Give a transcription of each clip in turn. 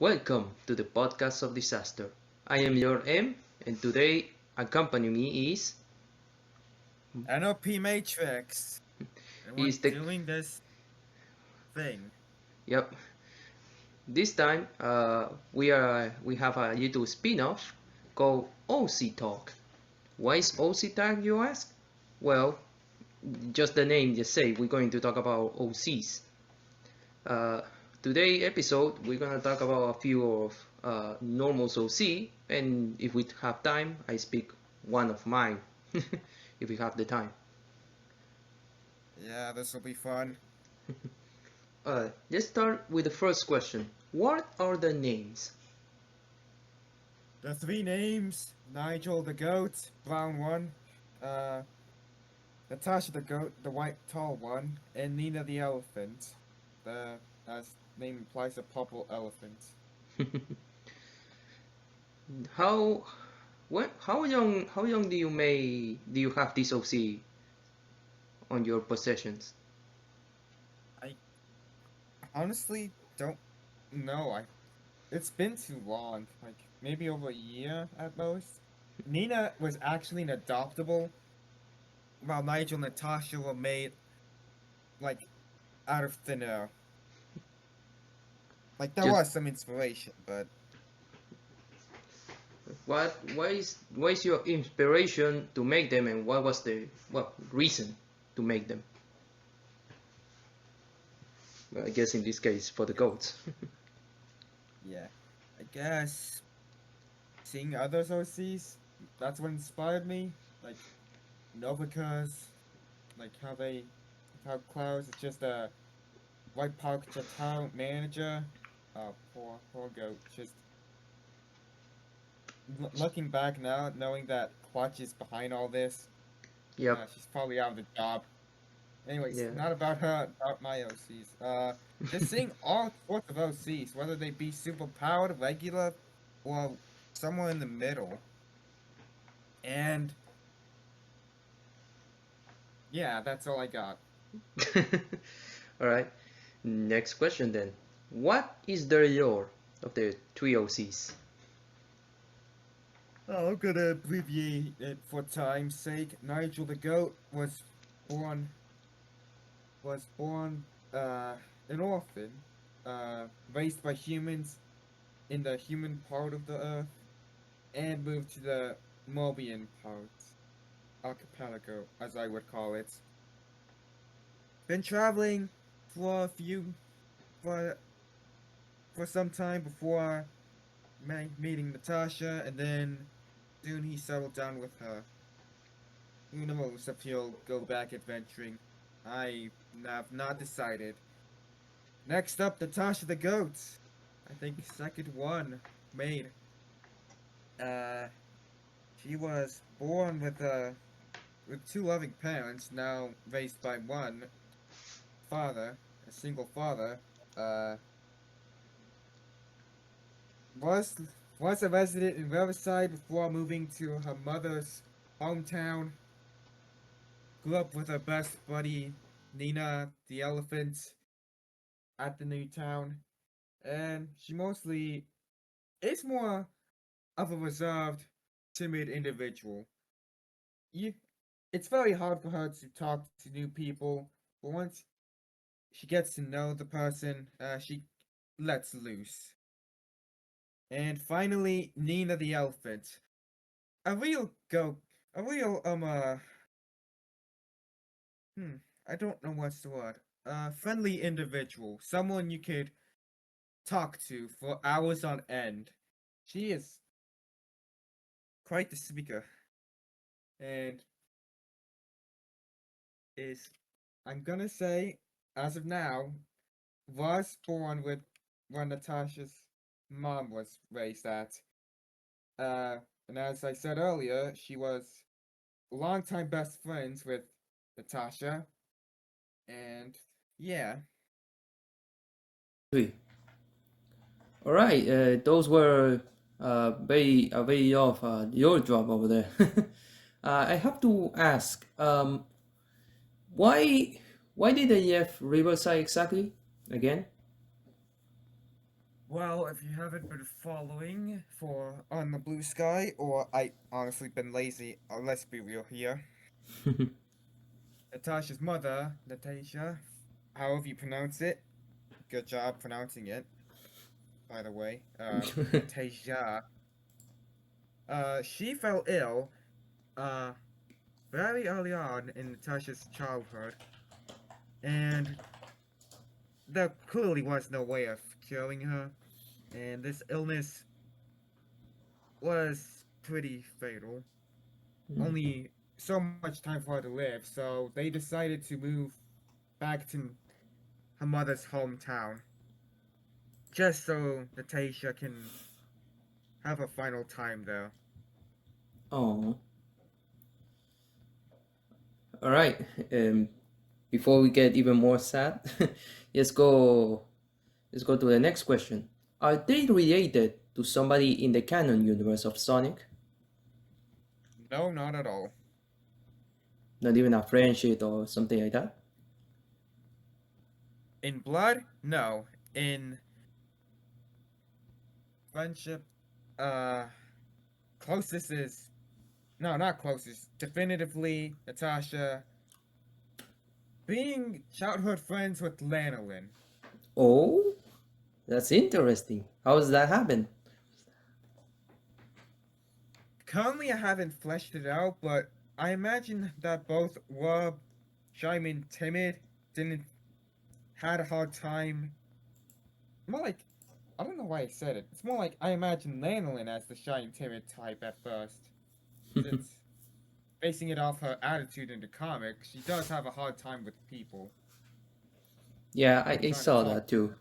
Welcome to the podcast of disaster. I am LordM, and today accompanying me is N0P-Matrix. And we're is the doing this thing. yep. This time we have a little spin-off called OC Talk. Why is OC Talk, you ask? Well, just the name just say we're going to talk about OCs. Uh, Today episode we're gonna talk about a few of normal OC, and if we have time, I speak one of mine if we have the time. Yeah, this will be fun. Let's start with the first question. What are the names? The three names: Nigel the goat, brown one, uh, Natasha the goat, the white tall one, and Nina the elephant. The as name implies, a purple elephant. how how long do you have this OC on your possessions? I honestly don't know. It's been too long, like maybe over a year at most. Nina was actually an adoptable, while Nigel and Natasha were made like out of thin air. Like there Just was some inspiration, but why is your inspiration to make them, and what was the reason to make them? Well, I guess in this case for the goats. yeah, I guess seeing others OCs, that's what inspired me. Like Novica's, like how Klaus is just a white park town manager. Poor goat. Just looking back now, knowing that Clutch is behind all this, Yep. she's probably out of the job. Anyways, Yeah. not about her, about my OCs. Just seeing all sorts of OCs, whether they be super powered, regular, or somewhere in the middle. And yeah, that's all I got. All right. Next question then. What is the lore of the three OCs? Oh, I'm gonna abbreviate it for time's sake. Nigel the goat born was born an orphan, raised by humans in the human part of the earth, and moved to the Mobian part, archipelago, as I would call it. Been traveling for a few for for some time before meeting Natasha, and then soon he settled down with her. Who knows if he'll go back adventuring? I have not decided. Next up, Natasha the goat. I think second one made. Uh, she was born with two loving parents, now raised by one father, a single father. Uh, was was a resident in Riverside before moving to her mother's hometown. Grew up with her best buddy Nina the elephant at the new town, and she mostly is more of a reserved, timid individual. You, it's very hard for her to talk to new people, but once she gets to know the person, she lets loose. And finally, Nina the elephant, a real go, a real hmm, I don't know what's the word. Friendly individual, someone you could talk to for hours on end. She is quite the speaker, and is, I'm gonna say, as of now, was born with where Natasha's mom was raised at. Uh, and as I said earlier, she was longtime best friends with Natasha, and yeah. Three. All right. Those were very off your job over there. I have to ask, why why did they have Riverside exactly again? Well, if you haven't been following on the Bluesky, or I honestly been lazy, let's be real here. Natasha's mother, Natasha, however you pronounce it, good job pronouncing it, by the way. Natasha. She fell ill, uh, very early on in Natasha's childhood, and there clearly was no way of curing her, and this illness was pretty fatal. Only so much time for her to live, so they decided to move back to her mother's hometown, just so Natasha can have a final time there. Oh, all right. Before we get even more sad, let's go. Let's go to the next question. Are they related to somebody in the canon universe of Sonic? No, not at all. Not even a friendship or something like that? In blood, no. In friendship, uh, closest is no, not closest. Definitively, Natasha being childhood friends with Lanolin. Oh, that's interesting. How does that happen? Currently, I haven't fleshed it out, but I imagine that both were shy and timid, didn't had a hard time. More like I don't know why I said it. It's more like I imagine Lanolin as the shy and timid type at first. It's basing it off her attitude in the comics. She does have a hard time with people. Yeah, I Trying to saw talk. that too.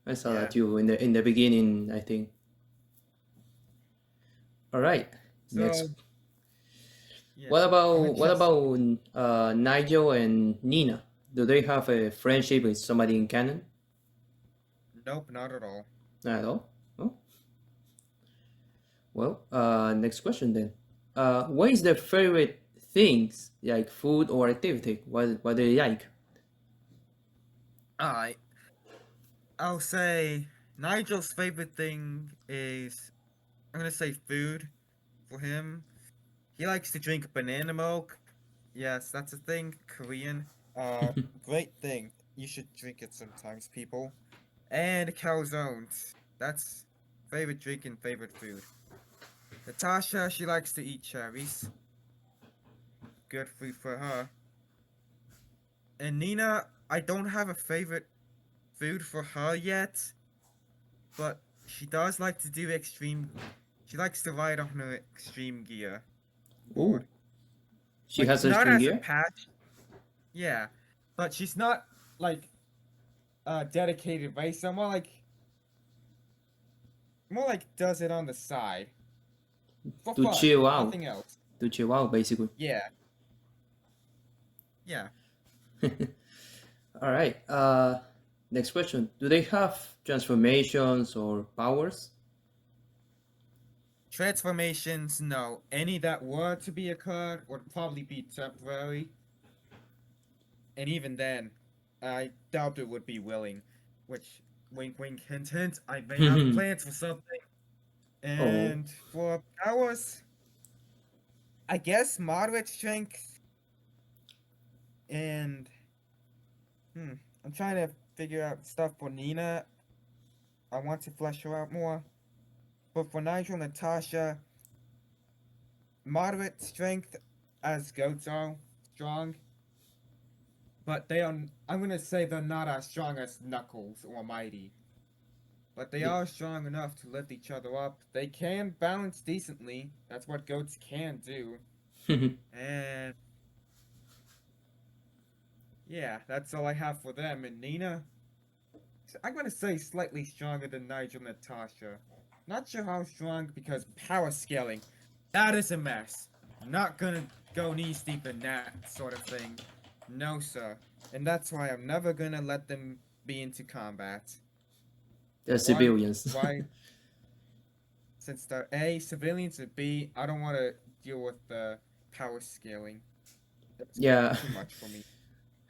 I saw Yeah. that too in the beginning, I think. All right. Next. So yeah. What Just about Nigel and Nina? Do they have a friendship with somebody in canon? nope, not at all. Not at all. Oh, well. Next question then. What is their favorite things like food or activity? What do they like? Alright. I'll say Nigel's favorite thing is I'm gonna say food for him. He likes to drink banana milk. Yes, that's a thing. Korean. Great thing. You should drink it sometimes, people. And calzones. That's favorite drink and favorite food. Natasha, she likes to eat cherries. Good food for her. And Nina, I don't have a favorite food for her yet, but she does like to do extreme. She likes to ride on her extreme gear Oh, board. she Like has a not string as a gear. patch, yeah, but she's not like a dedicated racer. More like does it on the side for To fun, chill out. nothing else. To chill out, basically. Yeah, yeah. All right. Next question. Do they have transformations or powers? Transformations, no. Any that were to be occurred would probably be temporary, and even then, I doubt it would be willing. Which, wink, wink, hint, hint. I may have plans for something. Oh, And for powers, I guess moderate strength and I'm trying to figure out stuff for Nina. I want to flesh her out more. But for Nigel and Natasha, moderate strength as goats are strong. But they are I'm gonna say they're not as strong as Knuckles or Mighty. But they yeah. are strong enough to lift each other up. They can balance decently. That's what goats can do. And yeah, that's all I have for them. And Nina, I'm gonna say slightly stronger than Nigel and Natasha. Not sure how strong because power scaling, that is a mess. Not gonna go knees deep in that sort of thing. No, sir. And that's why I'm never gonna let them be into combat. They're Why? civilians. Why? Since they're A, civilians, and B, I don't want to deal with the power scaling. That's Yeah. too much for me.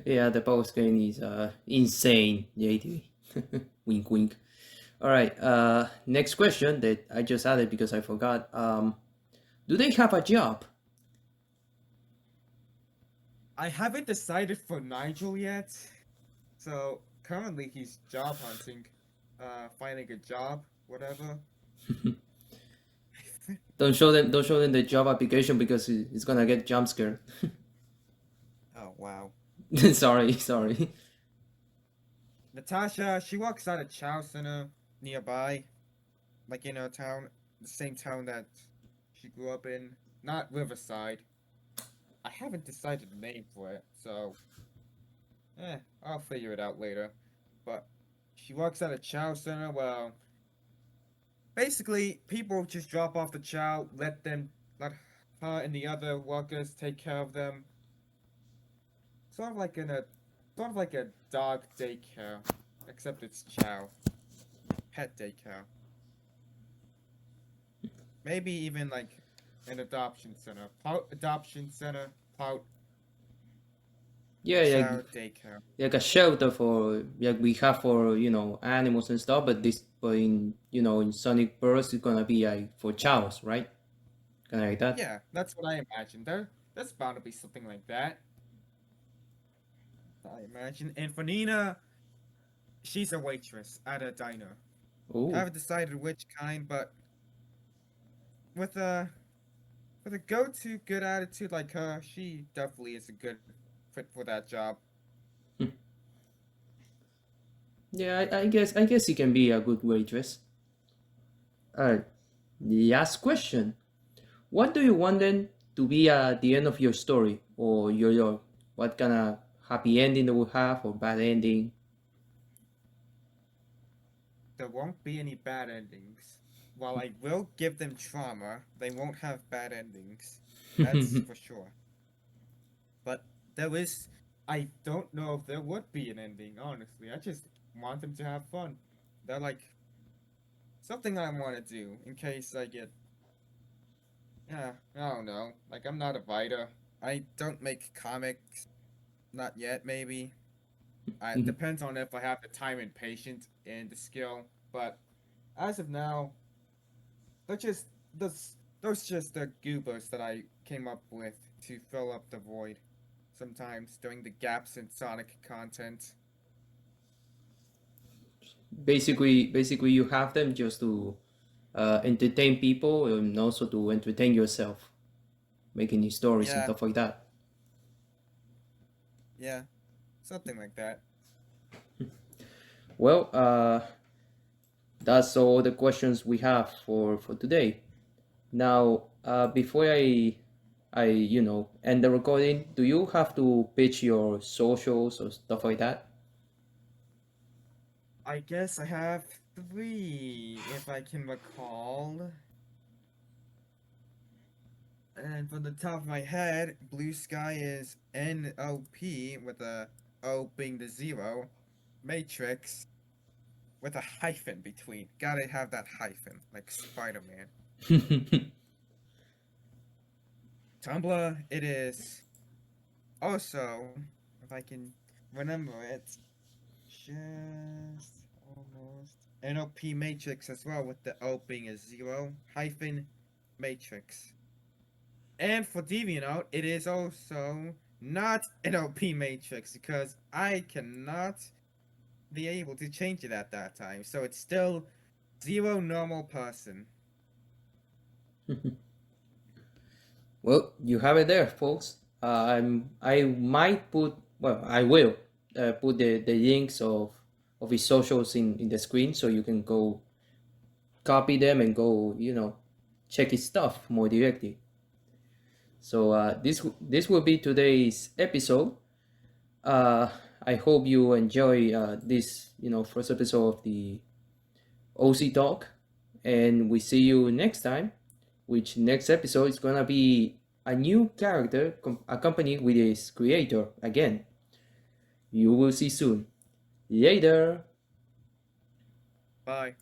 Yeah, the power scaling is insane, JD. Wink, wink. All right. Next question that I just added because I forgot. Do they have a job? I haven't decided for Nigel yet. So currently he's job hunting, finding a job, whatever. Don't show them. Don't show them the job application because it's gonna get jump scared. Oh wow. Sorry, sorry. Natasha, she works at a chow center nearby, like in her town, the same town that she grew up in, not Riverside. I haven't decided the name for it, so I'll figure it out later. But she works at a chow center. Well, basically, people just drop off the chow, let her and the other workers take care of them. Sort of like sort of like a dog daycare, except it's chow, pet daycare. Maybe even like an adoption center, pout Yeah, yeah, chow daycare. like a shelter for like we have for animals and stuff. But in in Sonic Burst, it's gonna be like for chows, right? Kind of like that. Yeah, that's what I imagined. There's bound to be something like that. I imagine. And for Nina, she's a waitress at a diner. Oh, Haven't decided which kind, but with a with a go-to good attitude like her, she definitely is a good fit for that job. yeah. I guess it can be a good waitress. All right. Last question. What do you want them to be at the end of your story, or your what kind of happy ending they will have, or bad ending? There won't be any bad endings. While I will give them trauma, they won't have bad endings. That's for sure. But I don't know if there would be an ending, honestly. I just want them to have fun. They're like something I want to do in case I get, yeah, I don't know. Like, I'm not a writer. I don't make comics. Not yet, maybe. It depends on if I have the time and patience and the skill. But as of now, they're just those just the goobers that I came up with to fill up the void. Sometimes during the gaps in Sonic content. Basically, you have them just to entertain people and also to entertain yourself, making new stories and Yeah, stuff like that. yeah, something like that. Well, that's all the questions we have for today. Now, before I end the recording, do you have to pitch your socials or stuff like that? I guess I have three, if I can recall. And from the top of my head, Blue Sky is N0P with a O being the zero, Matrix with a hyphen between. Gotta have that hyphen, like Spider-Man. Tumblr, it is also, if I can remember it, just almost N0P-Matrix as well, with the O being a zero, hyphen Matrix. And for DeviantArt, it is also not N0P-Matrix because I cannot be able to change it at that time. So it's still zero normal person. Well, you have it there, folks. I might put, well, I will put the links of his socials in the screen so you can go copy them and go, check his stuff more directly. So this will be today's episode. Uh, I hope you enjoy this, first episode of the OC Talk, and we see you next time. Which next episode is gonna be a new character accompanied with his creator again. You will see soon. Later. Bye.